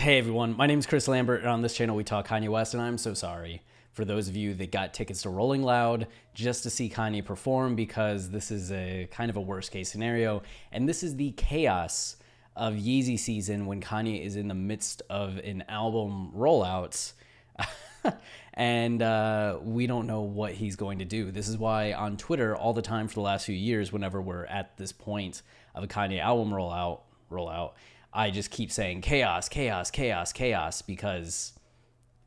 Hey everyone, my name is Chris Lambert, and on this channel we talk Kanye West, and I'm so sorry for those of you that got tickets to Rolling Loud just to see Kanye perform, because this is a kind of a worst case scenario, and this is the chaos of Yeezy season when Kanye is in the midst of an album rollout. And we don't know what he's going to do. This is why on Twitter all the time for the last few years, whenever we're at this point of a Kanye album rollout, I just keep saying chaos, chaos, chaos, chaos, because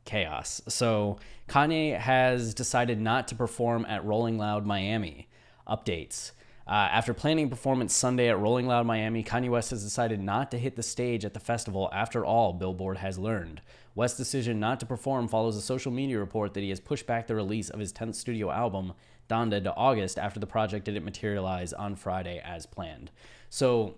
chaos. So Kanye has decided not to perform at Rolling Loud Miami. Updates. After planning a performance Sunday at Rolling Loud Miami, Kanye West has decided not to hit the stage at the festival after all, Billboard has learned. West's decision not to perform follows a social media report that he has pushed back the release of his 10th studio album, Donda, to August after the project didn't materialize on Friday as planned. So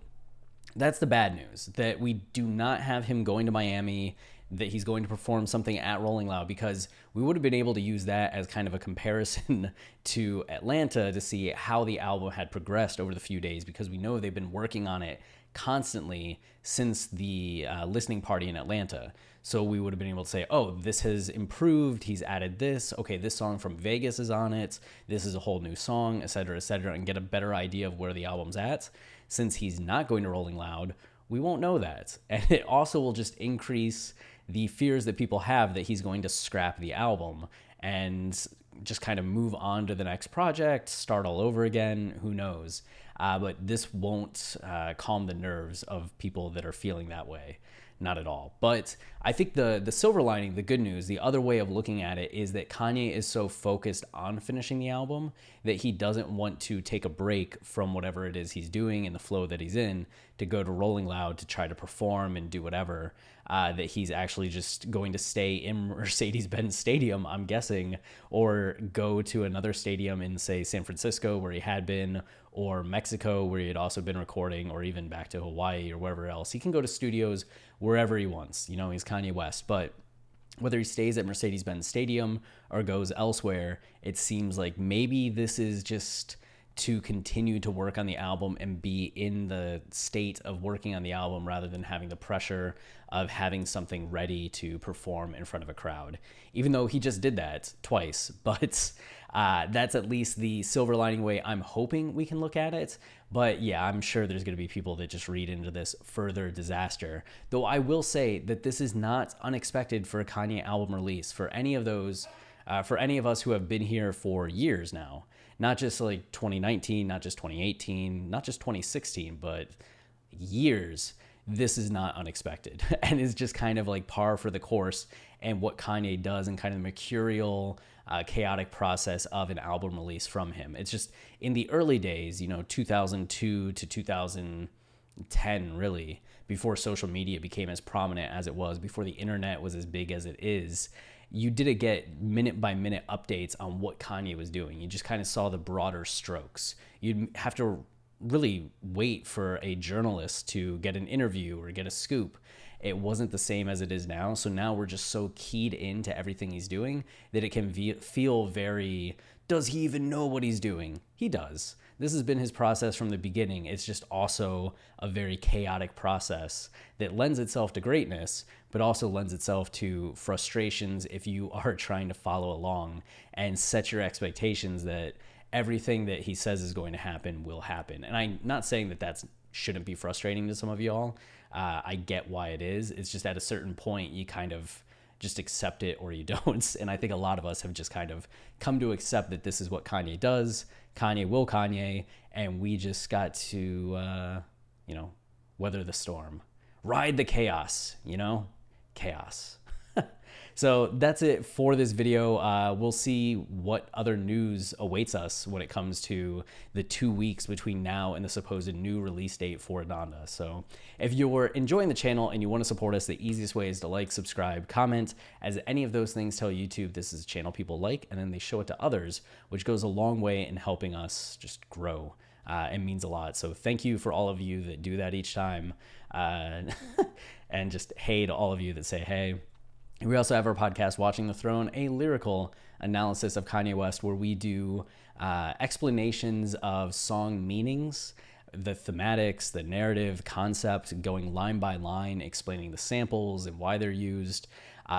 that's the bad news, that we do not have him going to Miami, that he's going to perform something at Rolling Loud, because we would have been able to use that as kind of a comparison to Atlanta to see how the album had progressed over the few days, because we know they've been working on it constantly since the listening party in Atlanta. So we would have been able to say, oh, this has improved, he's added this, okay, this song from Vegas is on it, this is a whole new song, etc., and get a better idea of where the album's at. Since he's not going to Rolling Loud, we won't know that. And it also will just increase the fears that people have that he's going to scrap the album and just kind of move on to the next project, start all over again, who knows. But this won't calm the nerves of people that are feeling that way. Not at all. But I think the silver lining, the good news, the other way of looking at it is that Kanye is so focused on finishing the album that he doesn't want to take a break from whatever it is he's doing and the flow that he's in to go to Rolling Loud to try to perform and do whatever. That he's actually just going to stay in Mercedes-Benz Stadium, I'm guessing, or go to another stadium in, say, San Francisco where he had been, or Mexico where he had also been recording, or even back to Hawaii or wherever else. He can go to studios wherever he wants. You know, he's Kanye West. But whether he stays at Mercedes-Benz Stadium or goes elsewhere, it seems like maybe this is just to continue to work on the album and be in the state of working on the album rather than having the pressure of having something ready to perform in front of a crowd, even though he just did that twice. But that's at least the silver lining way I'm hoping we can look at it. But yeah, I'm sure there's going to be people that just read into this further disaster. Though I will say that this is not unexpected for a Kanye album release. For any of those, for any of us who have been here for years now, not just like 2019, not just 2018, not just 2016, but years, this is not unexpected and is just kind of like par for the course and what Kanye does and kind of the mercurial, chaotic process of an album release from him. It's just in the early days, 2002 to 2010, really, before social media became as prominent as it was, before the internet was as big as it is, you didn't get minute by minute updates on what Kanye was doing. You just kind of saw the broader strokes. You'd have to really wait for a journalist to get an interview or get a scoop. It wasn't the same as it is now. So now we're just so keyed into everything he's doing that it can feel very, does he even know what he's doing? He does. This has been his process from the beginning. It's just also a very chaotic process that lends itself to greatness, but also lends itself to frustrations if you are trying to follow along and set your expectations that everything that he says is going to happen will happen. And I'm not saying that that shouldn't be frustrating to some of y'all. I get why it is. It's just at a certain point, you kind of just accept it or you don't. And I think a lot of us have just kind of come to accept that this is what Kanye does. Kanye will Kanye. And we just got to, weather the storm. Ride the chaos, chaos. So that's it for this video. We'll see what other news awaits us when it comes to the 2 weeks between now and the supposed new release date for Donda. So if you're enjoying the channel and you want to support us, the easiest way is to like, subscribe, comment, as any of those things tell YouTube this is a channel people like, and then they show it to others, which goes a long way in helping us just grow. It means a lot. So thank you for all of you that do that each time. And just hey to all of you that say hey. We also have our podcast, Watching the Throne, a lyrical analysis of Kanye West, where we do explanations of song meanings the thematics, the narrative, concept, going line by line, explaining the samples and why they're used.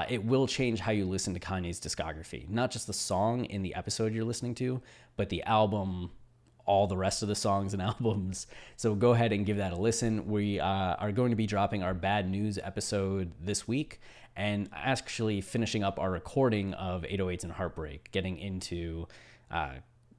It will change how you listen to Kanye's discography. Not just the song in the episode you're listening to, but the album, all the rest of the songs and albums. So go ahead and give that a listen. We are going to be dropping our Bad News episode this week, and actually finishing up our recording of 808s and Heartbreak, getting into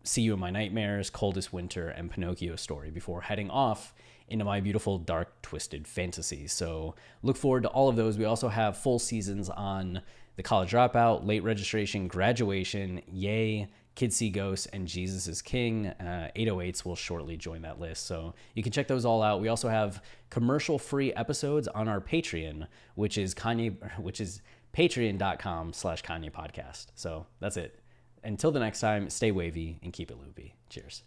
See You in My Nightmares, Coldest Winter, and Pinocchio Story before heading off into my beautiful, dark, twisted fantasy. So look forward to all of those. We also have full seasons on The College Dropout, Late Registration, Graduation, Yay, Kids See Ghosts, and Jesus is King. 808s will shortly join that list. So you can check those all out. We also have commercial-free episodes on our Patreon, which is patreon.com/Kanye Podcast. So that's it. Until the next time, stay wavy and keep it loopy. Cheers.